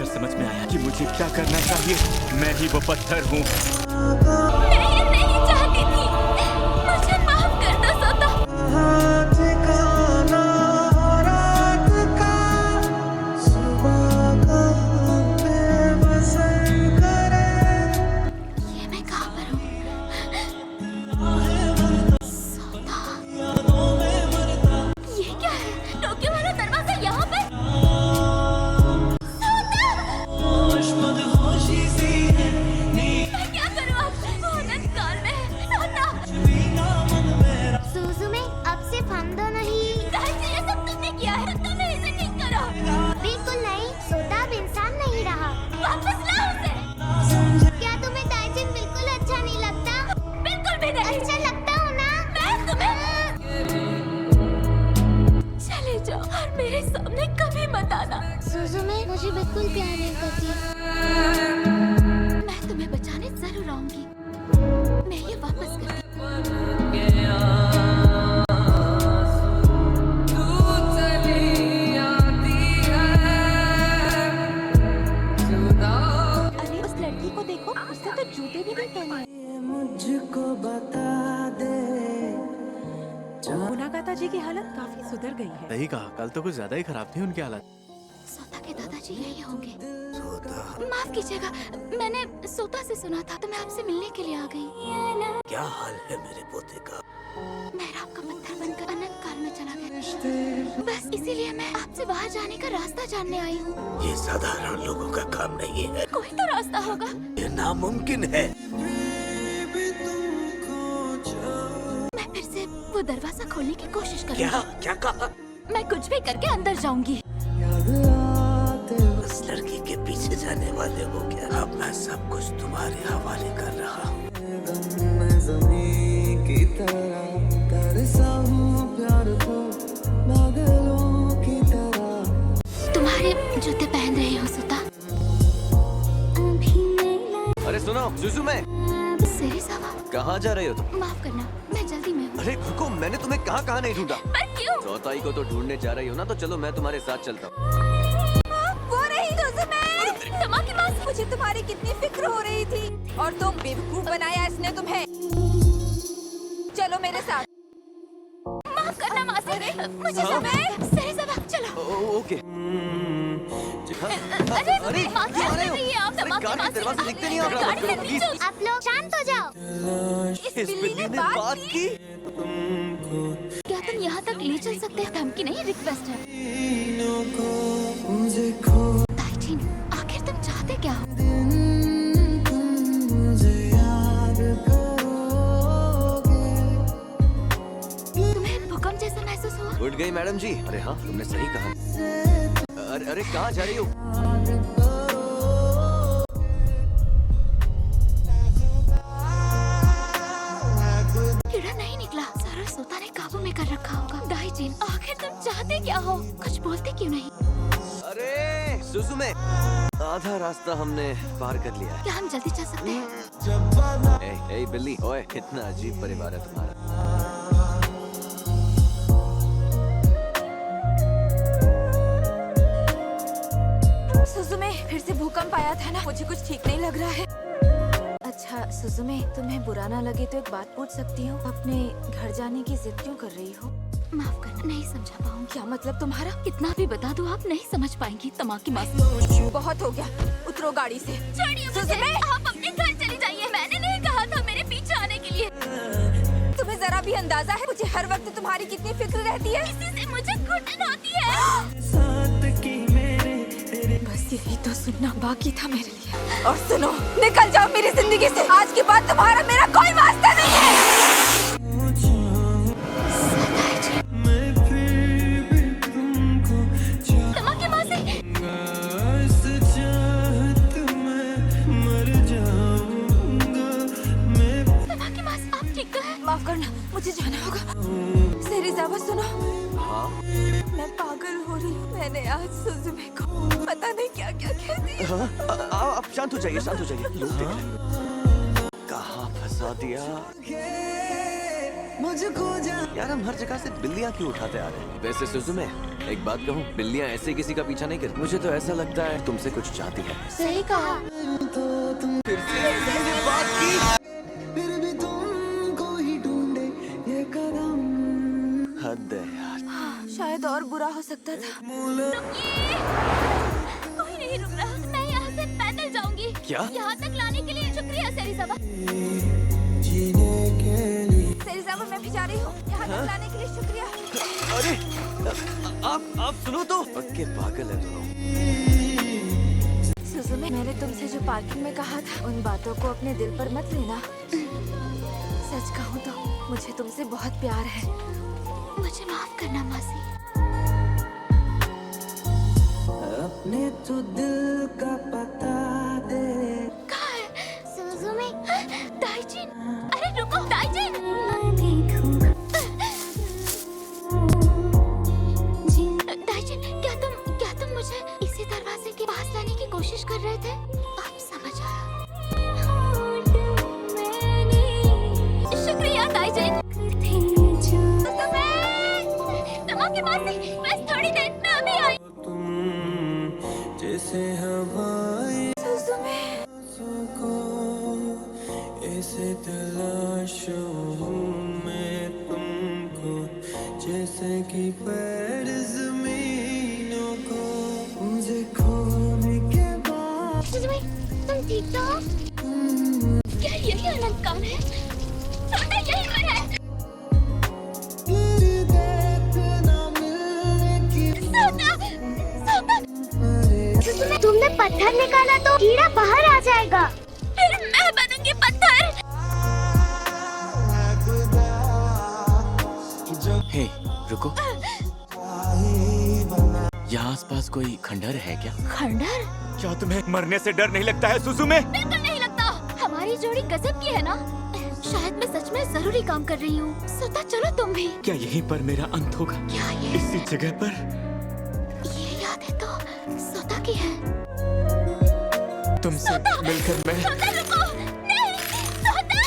देखकर समझ में आया कि मुझे क्या करना चाहिए। मैं ही वो पत्थर हूँ। मैं ये नहीं चाहती थी। मुझे माफ कर दो सोता। ये मैं कहाँ पर हूँ? सोता। ये क्या है? टोक्यो वाला दरवाजा यहाँ पर? मैं क्या करूँ अब? वो अनंत काल में है। सोता। सुजुमे, अब सिर्फ हम दोनों ही। दाइची, ये सब तुमने किया है। तुमने इसे ठीक करो। बिल्कुल नहीं, सोता अब इंसान नहीं रहा। वापस लाओ उसे। क्या तुम्हें दाइजिन बिल्कुल अच्छा नहीं लगता? बिल्कुल भी नहीं। अच्छा लगता हो ना? मैं तुम्हें चले जाओ और मेरे सामने कभी मत आना। सुजुमे मुझे बिल्कुल प्यार नहीं करती। मैं तुम्हें बचाने जरूर आऊंगी। मैं ये वापस करती। अरे उस लड़की को देखो, उसने तो जूते भी नहीं पहने। मुझको बता दे। मुनाकाता जी की हालत काफी सुधर गई है। सही कहा, कल तो कुछ ज्यादा ही खराब थी उनकी हालत। सोता के दादाजी यही होंगे। माफ कीजिएगा, मैंने सोता से सुना था तो मैं आपसे मिलने के लिए आ गई। क्या हाल है मेरे पोते का? मेहराब का पत्थर बनकर अनंत काल में चला गया। बस इसीलिए मैं आपसे बाहर जाने का रास्ता जानने आई हूँ। ये साधारण लोगों का काम नहीं है, कोई तो रास्ता होगा। ये नामुमकिन है। मैं फिर से वो दरवाजा खोलने की कोशिश क्या करूँगी। क्या कहा? मैं कुछ भी करके अंदर जाऊंगी। उस लड़की के पीछे जाने वाले हो क्या? अब मैं सब कुछ तुम्हारे हवाले कर रहा हूँ। तुम्हारे जूते पहन रही हो सोता। अरे सुनो सुजुमे, सेरिज़ावा, कहाँ जा रही हो तुम? माफ करना, मैं जल्दी में हूँ। अरे रुको, मैंने तुम्हें कहाँ कहाँ नहीं ढूंढा। पर क्यों? चौथाई को तो ढूंढने जा रही हो ना, तो चलो मैं तुम्हारे साथ चलता हूँ। वो रही सुजुमे। तमाकी मुझे तुम्हारी कितनी फिक्र हो रही थी और तुम बेवकूफ बनाया इसने तुम्हें। चलो मेरे साथ। माफ करना मासी, मुझे समय। सेरिज़ावा, चलो। ओके। अरे अरे माँ, क्या कर रही है आप? अरे तमाकी गाड़ी मासी, के दरवाजे दिखते नहीं, आप गाड़ी में प्लीज। नीचे। आप लोग शांत हो जाओ। इस बिल्ली ने बात की। क्या तुम यहाँ तक ले चल सकते हैं? धमकी नहीं, रिक्वेस्ट है। ताइजीन, आखिर तुम चाहते क्या हो? तुम्हें भूकंप जैसा महसूस हुआ? उठ गई मैडम जी? अरे हाँ, तुमने सही कहा। अरे कहाँ जा रही हो? कीड़ा नहीं निकला। सारा सोता ने काबू में कर रखा होगा। दाइजीन, आखिर तुम चाहते क्या हो? कुछ बोलते क्यों नहीं? अरे सुजुमे, आधा रास्ता हमने पार कर लिया है। क्या हम जल्दी चल सकते हैं? ए बिल्ली, ओए, कितना अजीब परिवार है तुम्हारा। सुजुमे, फिर से भूकंप आया था ना, मुझे कुछ ठीक नहीं लग रहा है। अच्छा सुजुमे, तुम्हें बुरा ना लगे तो एक बात पूछ सकती हूँ? अपने घर जाने की जिद क्यों कर रही हो? माफ करना, नहीं समझा पाऊंगी। क्या मतलब तुम्हारा? कितना भी बता दो, आप नहीं समझ पाएंगी। तमाकी मासी, बहुत हो गया, उतरो गाड़ी से। छोड़िए मुझे। आप अपने घर चली जाइए। मैंने नहीं कहा था मेरे पीछे आने के लिए। तुम्हें जरा भी अंदाजा है मुझे हर वक्त तुम्हारी कितनी फिक्र रहती है? इसी से मुझे घुटन होती है। बस यही तो सुनना बाकी था मेरे लिए। और सुनो, निकल जाओ मेरी जिंदगी से। आज के बाद तुम्हारा मेरा कोई वास्ता नहीं है। तमाकी मासी, तमाकी मासी, आप ठीक तो हैं? माफ करना, मुझे जाना होगा। सेरिज़ावा सुनो, हाँ? मैं पागल हो रही हूँ। मैंने आज सुजुमे को पता नहीं क्या क्या कह दिया। हाँ? आप शांत हो जाइए, लोग देख रहे हैं। कहाँ फंसा दिया? यार हम हर जगह से बिल्लियाँ क्यों उठाते आ रहे हैं? वैसे सुजुमे, एक बात कहूँ, बिल्लियाँ ऐसे किसी का पीछा नहीं करती। मुझे तो ऐसा लगता है तुमसे कुछ चाहती है। सही कहा। फिर से ये बात की। हद है यार। शायद और बुरा हो सकता था। कोई नहीं रुक रहा। मैं यहाँ से पैदल जाऊंगी। क्या? यहाँ तक लाने के लिए शुक्रिया सेरिज़ाबा। सेरिज़ाबा, मैं भी जा रही हूँ। यहाँ तक लाने के लिए शुक्रिया। अरे आप सुनो तो। पक्के पागल है दोनों। सुजुमे, मैंने तुमसे जो पार्किंग में कहा था, उन बातों को अपने दिल पर मत लेना। सच कहूँ तो मुझे तुमसे बहुत प्यार है। मुझे माफ करना मासी। अपने तो दिल का पता दे। कहाँ है? सुजुमे, ताइजिन! अरे रुको, ताइजिन! ताइजिन, क्या तुम मुझे इसी दरवाजे के पास लाने की कोशिश कर रहे थे? अब समझ आया। शुक्रिया ताइजिन। के पास नहीं, बस थोड़ी देर में अभी आई। जैसे हवाएं सुजुमे, ऐसे तलाशूं मैं तुमको, जैसे कि पैर ज़मीनों को मुझे खोने के बाद। सुजुमे, तुम ठीक तो हो? क्या यही अनंत काल है? सोता यही पर है। सुजुमे, तुमने पत्थर निकाला तो कीड़ा बाहर आ जाएगा। फिर मैं बनूंगी पत्थर। हे, रुको। यहाँ आसपास कोई खंडहर है क्या? खंडहर? क्या तुम्हें मरने से डर नहीं लगता है सुजुमे? बिल्कुल नहीं लगता। हमारी जोड़ी गजब की है ना? शायद मैं सच में जरूरी काम कर रही हूँ। सोता, चलो तुम भी। क्या यहीं पर मेरा अंत होगा? क्या ये? इसी जगह पर? ये यादें तो सोता की है। तुमसे मिलकर मैं सोता रुको। नहीं, सोता।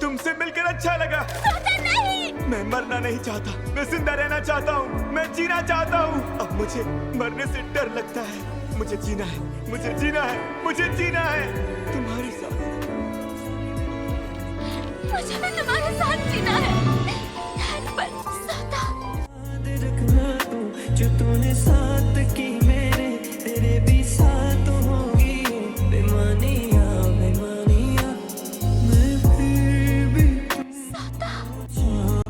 तुमसे मिलकर अच्छा लगा। सोता नहीं। मैं मरना नहीं चाहता, मैं जिंदा रहना चाहता हूँ, मैं जीना चाहता हूँ। अब मुझे मरने से डर लगता है। मुझे जीना है, मुझे जीना है, मुझे जीना है तुम्हारे साथ। मुझे भी तुम्हारे साथ जीना है। पर सोता, रखना तू जो तूने साथ की मेरे, तेरे भी साथ होगी। बेमानिया बेमानिया मैं फिर भी सोता।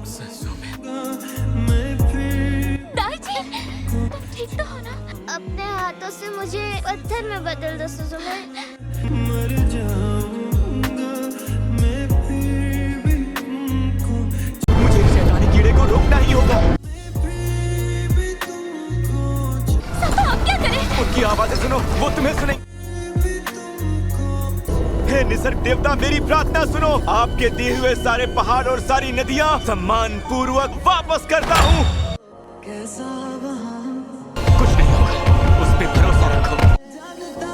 सुजुमे, मैं फिर ताइजिन, तुम ठीक तो हो ना? अपने हाथों से मुझे पत्थर में बदल दो सुजुमे। मर जाऊंगा मैं फिर भी तुमको, मुझे इस शैतानी कीड़े को रोकना ही होगा। फिर भी तुमको, सोता, अब क्या करें? उनकी आवाजें सुनो, वो तुम्हें सुने। हे निसर्ग देवता, मेरी प्रार्थना सुनो। आपके दिए हुए सारे पहाड़ और सारी नदियाँ सम्मान पूर्वक वापस करता हूँ। कैसा वहाँ कुछ नहीं होगा, उस पे भरोसा रखो। जानता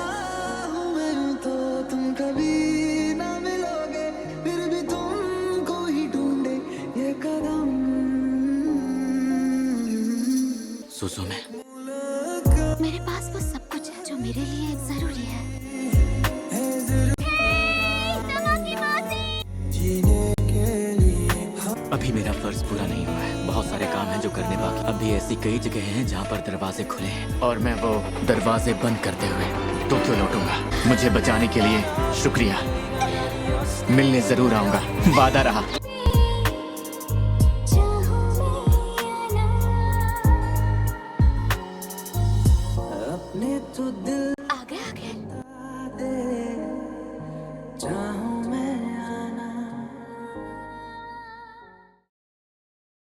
हूँ मैं तो तुम कभी ना मिलोगे, फिर भी तुमको ही ढूंढे ये कदम। सुजुमे, मेरे पास वो सब कुछ है जो मेरे लिए जरूरी है। जीने के लिए अभी मेरा फर्ज पूरा नहीं हुआ है। बहुत सारे काम हैं जो करने बाकी। अभी ऐसी कई जगह हैं जहाँ पर दरवाजे खुले हैं और मैं वो दरवाजे बंद करते हुए टोक्यो लौटूंगा। मुझे बचाने के लिए शुक्रिया। मिलने जरूर आऊंगा, वादा रहा।